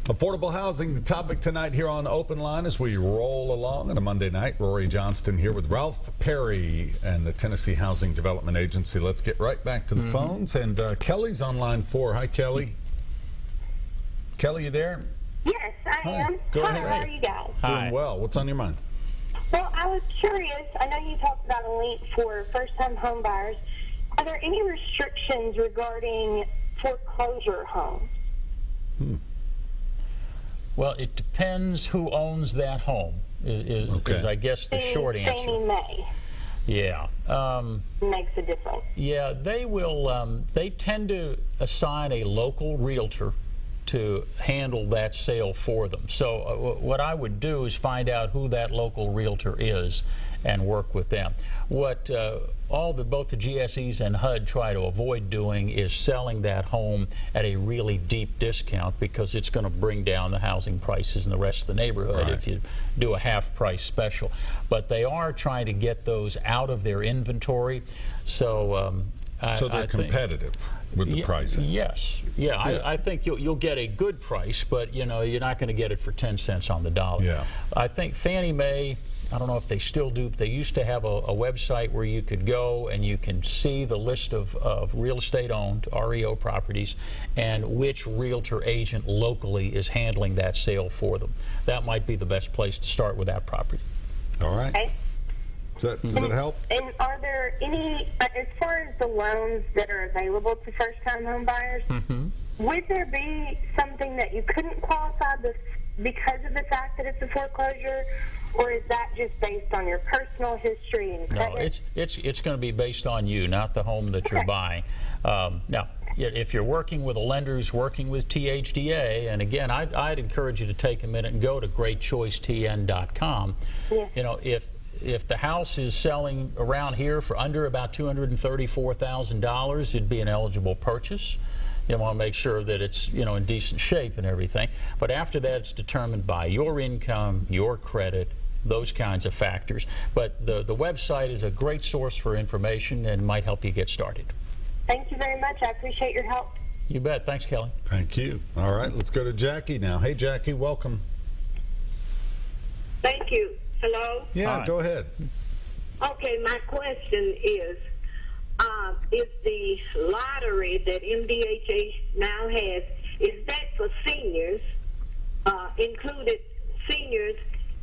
Affordable housing, the topic tonight here on Open Line as we roll along on a Monday night. Rory Johnston here with Ralph Perry and the Tennessee Housing Development Agency. Let's get right back to the phones. And Kelly's on line 4. Hi, Kelly. Kelly, you there? Yes, I am. Go Hi, ahead. how are you guys? Doing well. What's on your mind? Well, I was curious. I know you talked about a link for first-time home buyers. Are there any restrictions regarding foreclosure homes? Well, it depends who owns that home, is I guess the short answer. Fannie Mae Yeah. makes a difference. Yeah, they will, they tend to assign a local realtor to handle that sale for them. So what I would do is find out who that local realtor is and work with them. What both the GSEs and HUD try to avoid doing is selling that home at a really deep discount, because it's going to bring down the housing prices in the rest of the neighborhood if you do a half-price special. But they are trying to get those out of their inventory. So they're competitive with the pricing. Yes. Yeah. I think you'll get a good price, but you're not going to get it for 10 cents on the dollar. Yeah. I think Fannie Mae, I don't know if they still do, but they used to have a website where you could go and you can see the list of real estate owned REO properties and which realtor agent locally is handling that sale for them. That might be the best place to start with that property. All right. Okay. Does that help? And are there any, as far as the loans that are available to first-time home buyers, would there be something that you couldn't qualify because of the fact that it's a foreclosure, or is that just based on your personal history and credit? No, it's going to be based on you, not the home that you're buying. Now, if you're working with a lender who's working with THDA, and again, I'd encourage you to take a minute and go to greatchoicetn.com. Yeah. If the house is selling around here for under about $234,000, it'd be an eligible purchase. You want to make sure that it's in decent shape and everything. But after that, it's determined by your income, your credit, those kinds of factors. But the website is a great source for information and might help you get started. Thank you very much. I appreciate your help. You bet. Thanks, Kelly. Thank you. All right, let's go to Jackie now. Hey, Jackie, welcome. Thank you. Hello? Yeah, Hi. go ahead. Okay, my question is the lottery that MDHA now has, is that for seniors, included seniors?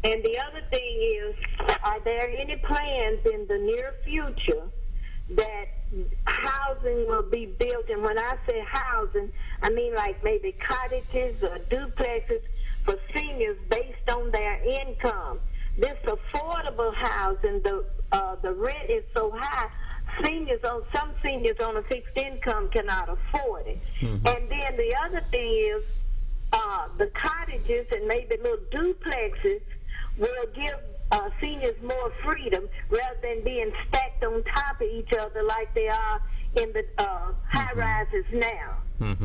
And the other thing is, are there any plans in the near future that housing will be built? And when I say housing, I mean like maybe cottages or duplexes for seniors based on their income. This affordable housing, the rent is so high, some seniors on a fixed income cannot afford it. And then the other thing is the cottages and maybe little duplexes will give seniors more freedom rather than being stacked on top of each other like they are in the high-rises now.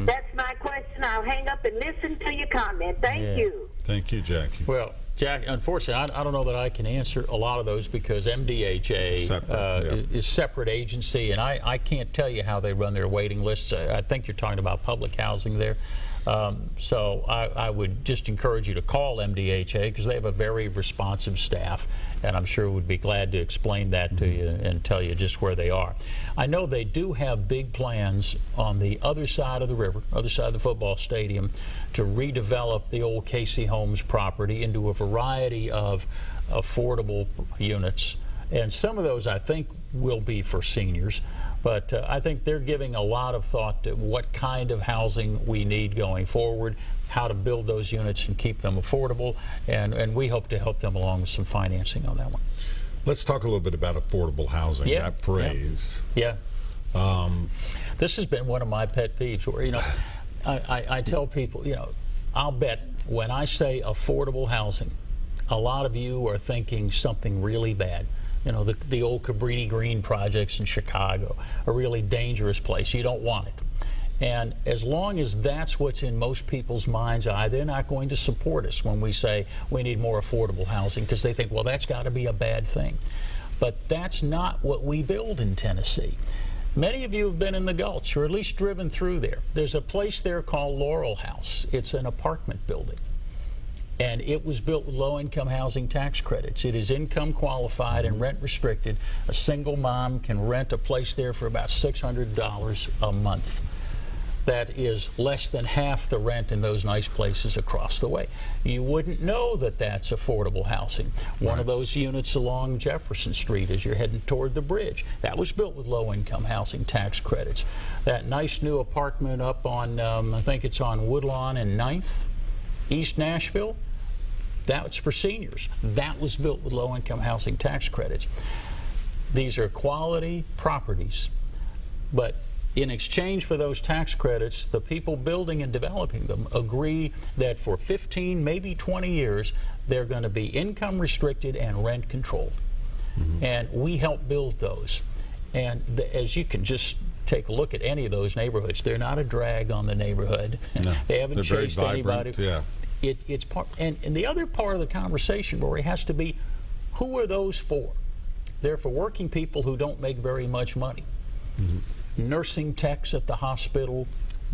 That's my question. I'll hang up and listen to your comment. Thank you. Thank you, Jackie. Well, Jack, unfortunately, I don't know that I can answer a lot of those because MDHA is separate agency, and I can't tell you how they run their waiting lists. I think you're talking about public housing there. So I would just encourage you to call MDHA because they have a very responsive staff, and I'm sure would be glad to explain that to you and tell you just where they are. I know they do have big plans on the other side of the river, other side of the football stadium, to redevelop the old Casey Homes property into a variety of affordable units. And some of those I think will be for seniors, but I think they're giving a lot of thought to what kind of housing we need going forward, how to build those units and keep them affordable, and we hope to help them along with some financing on that one. Let's talk a little bit about affordable housing, that phrase. Yeah. This has been one of my pet peeves where, I tell people, I'll bet when I say affordable housing, a lot of you are thinking something really bad. The old Cabrini Green projects in Chicago, a really dangerous place. You don't want it. And as long as that's what's in most people's mind's eye, they're not going to support us when we say we need more affordable housing, because they think, well, that's got to be a bad thing. But that's not what we build in Tennessee. Many of you have been in the Gulch, or at least driven through there. There's a place there called Laurel House. It's an apartment building, and it was built with low-income housing tax credits. It is income qualified and rent restricted. A single mom can rent a place there for about $600 a month. That is less than half the rent in those nice places across the way. You wouldn't know that that's affordable housing. One of those units along Jefferson Street as you're heading toward the bridge, that was built with low-income housing tax credits. That nice new apartment up on, I think it's on Woodlawn and 9th, East Nashville, that's for seniors. That was built with low-income housing tax credits. These are quality properties, but in exchange for those tax credits, the people building and developing them agree that for 15, maybe 20 years, they're going to be income restricted and rent controlled. And we help build those. And as you can just take a look at any of those neighborhoods, they're not a drag on the neighborhood. No, they haven't chased anybody. Yeah. It's part, and the other part of the conversation, Rory, has to be, who are those for? They're for working people who don't make very much money. Nursing techs at the hospital,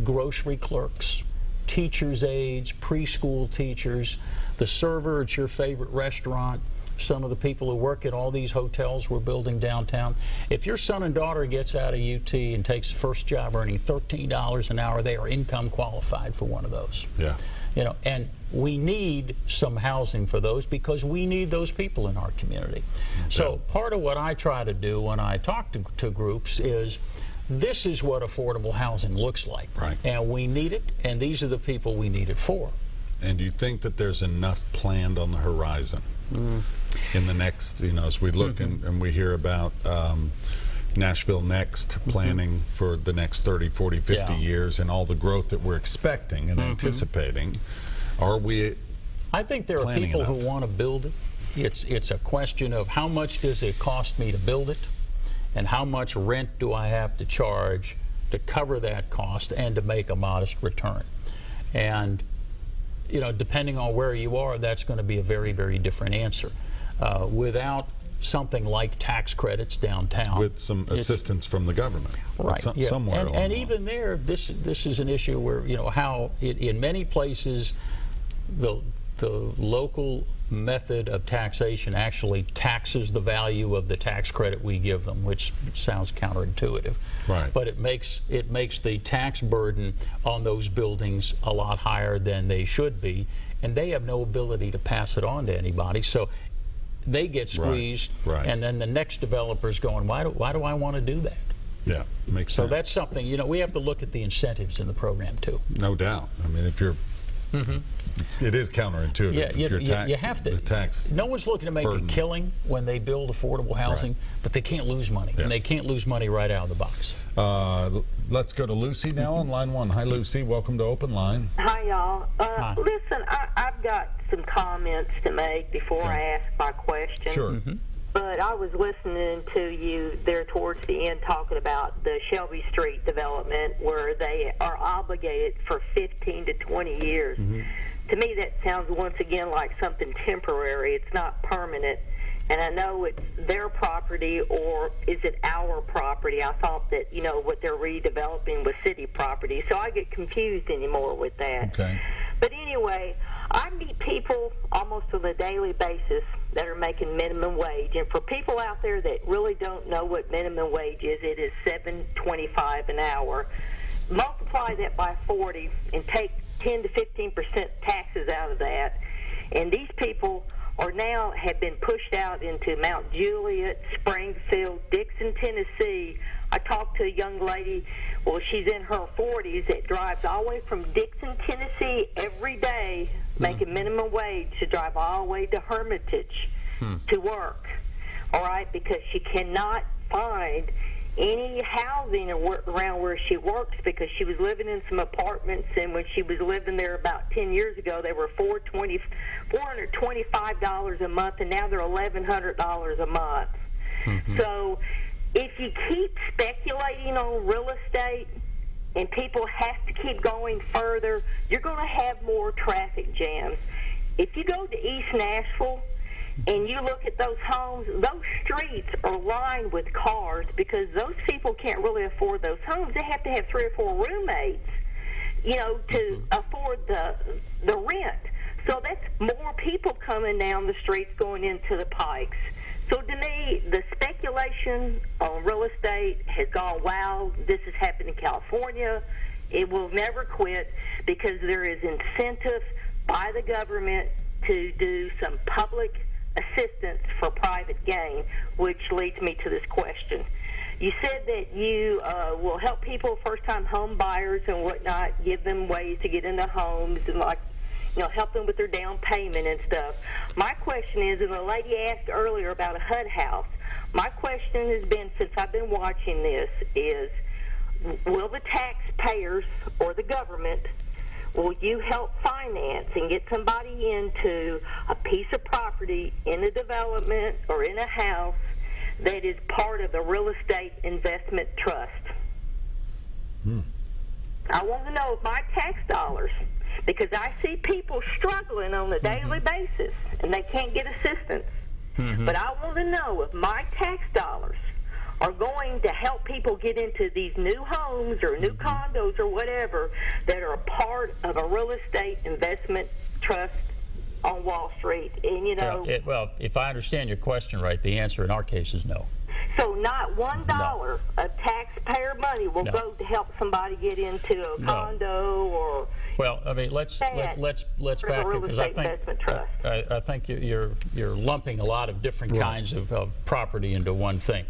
grocery clerks, teachers' aides, preschool teachers, the server at your favorite restaurant, some of the people who work at all these hotels we're building downtown. If your son and daughter gets out of UT and takes the first job earning $13 an hour, they are income qualified for one of those. Yeah. You know, and we need some housing for those because we need those people in our community. Okay. So part of what I try to do when I talk to groups is, this is what affordable housing looks like. Right. And we need it, and these are the people we need it for. And do you think that there's enough planned on the horizon in the next, you know, as we look and we hear about Nashville Next planning for the next 30, 40, 50 years and all the growth that we're expecting and anticipating, are we I think there are people enough? who want to build it. It's a question of how much does it cost me to build it, and how much rent do I have to charge to cover that cost and to make a modest return. And, you know, depending on where you are, that's going to be a very, very different answer. Without something like tax credits downtown. With some assistance from the government. Right. Somewhere along and the even there, this is an issue where, you know, how in many places the local method of taxation actually taxes the value of the tax credit we give them, which sounds counterintuitive. Right. But it makes the tax burden on those buildings a lot higher than they should be, and they have no ability to pass it on to anybody. So they get squeezed, and then the next developer's going, why do I want to do that? Yeah, makes sense. So that's something, you know, we have to look at the incentives in the program too. No doubt. I mean, if you're it is counterintuitive. Yeah, you have to. The tax no one's looking to make a killing when they build affordable housing, but they can't lose money, and they can't lose money right out of the box. Let's go to Lucy now on line 1. Hi, Lucy. Welcome to Open Line. Hi, y'all. Listen, I've got some comments to make before I ask my question. Sure. But I was listening to you there towards the end talking about the Shelby Street development where they are obligated for 15 to 20 years. To me, that sounds once again like something temporary. It's not permanent. And I know it's their property, or is it our property? I thought that, you know, what they're redeveloping was city property. So I get confused anymore with that. Okay. But anyway, I meet people almost on a daily basis that are making minimum wage. And for people out there that really don't know what minimum wage is, it is $7.25 an hour. Multiply that by 40 and take 10 to 15% taxes out of that. And these people are now have been pushed out into Mount Juliet, Springfield, Dixon, Tennessee. I talked to a young lady, well, she's in her 40s, that drives all the way from Dixon, Tennessee every day, making minimum wage, to drive all the way to Hermitage to work, all right, because she cannot find any housing around where she works, because she was living in some apartments, and when she was living there about 10 years ago, they were $425 a month, and now they're $1,100 a month. So if you keep speculating on real estate and people have to keep going further, you're going to have more traffic jams. If you go to East Nashville, and you look at those homes, those streets are lined with cars because those people can't really afford those homes. They have to have 3 or 4 roommates, to afford the rent. So that's more people coming down the streets going into the Pikes. So to me, the speculation on real estate has gone wild. This has happened in California. It will never quit because there is incentive by the government to do some public assistance for private gain, which leads me to this question. You said that you will help people, first-time home buyers and whatnot, give them ways to get into homes and help them with their down payment and stuff. My question is, and the lady asked earlier about a HUD house, my question has been, since I've been watching this, is will the taxpayers or the government, will you help finance and get somebody into a piece of property in a development or in a house that is part of the real estate investment trust? I want to know if my tax dollars, because I see people struggling on a daily basis and they can't get assistance. But I want to know if my tax dollars are going to help people get into these new homes or new condos or whatever that are a part of a real estate investment trust on Wall Street. And well, if I understand your question right, the answer in our case is no. So not $1 of taxpayer money will go to help somebody get into a condo or. Well, I mean, let's back it, because I think you're lumping a lot of different kinds of property into one thing.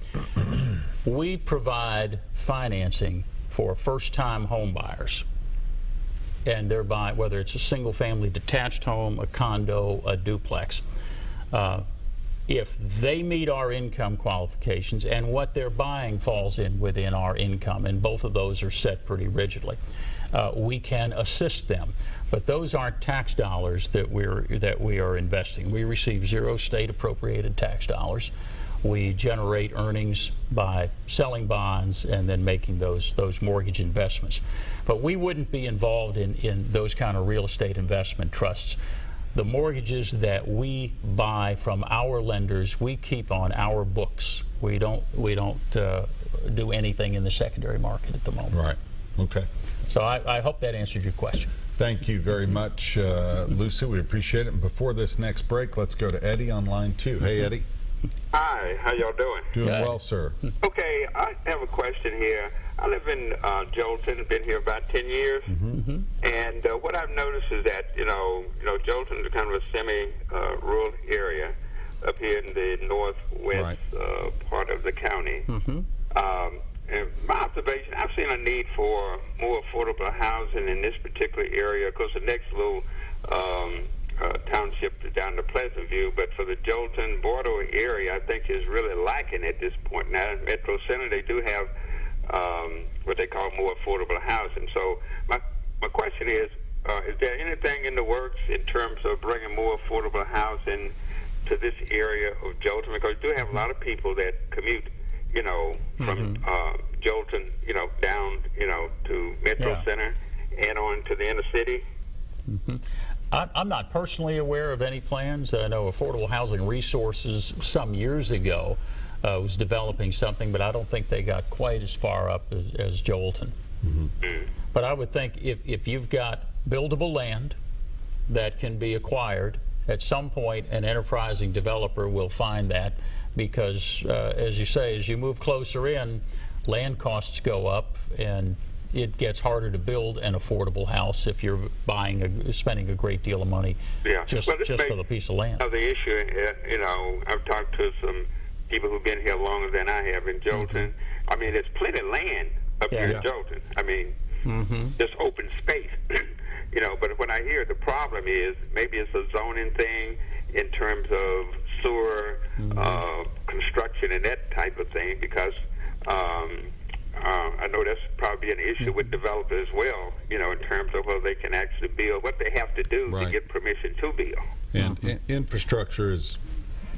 We provide financing for first-time home buyers, and they're buying, whether it's a single-family detached home, a condo, a duplex. If they meet our income qualifications and what they're buying falls within our income, and both of those are set pretty rigidly, we can assist them. But those aren't tax dollars that we are investing. We receive 0 state appropriated tax dollars. We generate earnings by selling bonds and then making those mortgage investments. But we wouldn't be involved in those kind of real estate investment trusts. The mortgages that we buy from our lenders, we keep on our books. We don't do anything in the secondary market at the moment. Right. Okay. So I hope that answered your question. Thank you very much, Lucy. We appreciate it. And before this next break, let's go to Eddie on line 2. Hey, Eddie. Hi. How y'all doing? Doing well, sir. Okay. I have a question here. I live in Jolton. Been here about 10 years. And what I've noticed is that, Jolton is kind of a semi-rural area up here in the northwest part of the county. And my observation, I've seen a need for more affordable housing in this particular area. Of course, the next little township is down to Pleasant View, but for the Jolton border area, I think is really lacking at this point. Now, in Metro Center, they do have what they call more affordable housing. So my question is there anything in the works in terms of bringing more affordable housing to this area of Jolton? Because we do have a lot of people that commute, from Jolton, down, to Metro Center and on to the inner city. I'm not personally aware of any plans. I know Affordable Housing Resources some years ago was developing something, but I don't think they got quite as far up as Jolton. But I would think if you've got buildable land that can be acquired, at some point an enterprising developer will find that, because as you say, as you move closer in, land costs go up and it gets harder to build an affordable house if you're spending a great deal of money just for the piece of land. The issue, I've talked to some people who've been here longer than I have in Jolton. I mean, there's plenty of land up here in Jolton. I mean, just open space. But what I hear, the problem is maybe it's a zoning thing in terms of sewer construction and that type of thing, because I know that's probably an issue with developers as well, in terms of whether they can actually build, what they have to do to get permission to build. And infrastructure is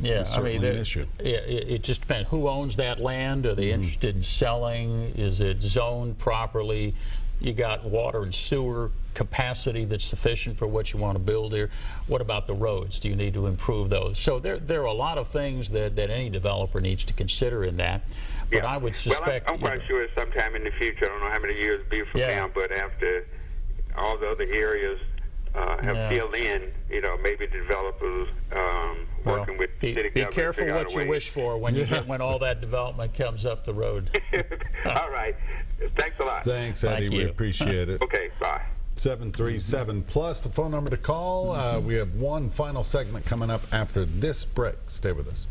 certainly an issue. It just depends. Who owns that land? Are they interested in selling? Is it zoned properly? You got water and sewer capacity that's sufficient for what you want to build here. What about the roads? Do you need to improve those? So there are a lot of things that any developer needs to consider in that. But I would suspect... Well, I'm quite sure sometime in the future, I don't know how many years it'll be from now, but after all the other areas have filled in, maybe developers working with city government. Be careful what you wish for when all that development comes up the road. All right. Thanks a lot. Thanks, Eddie. Thank you. We appreciate it. Okay, bye. 737 plus the phone number to call. We have one final segment coming up after this break. Stay with us.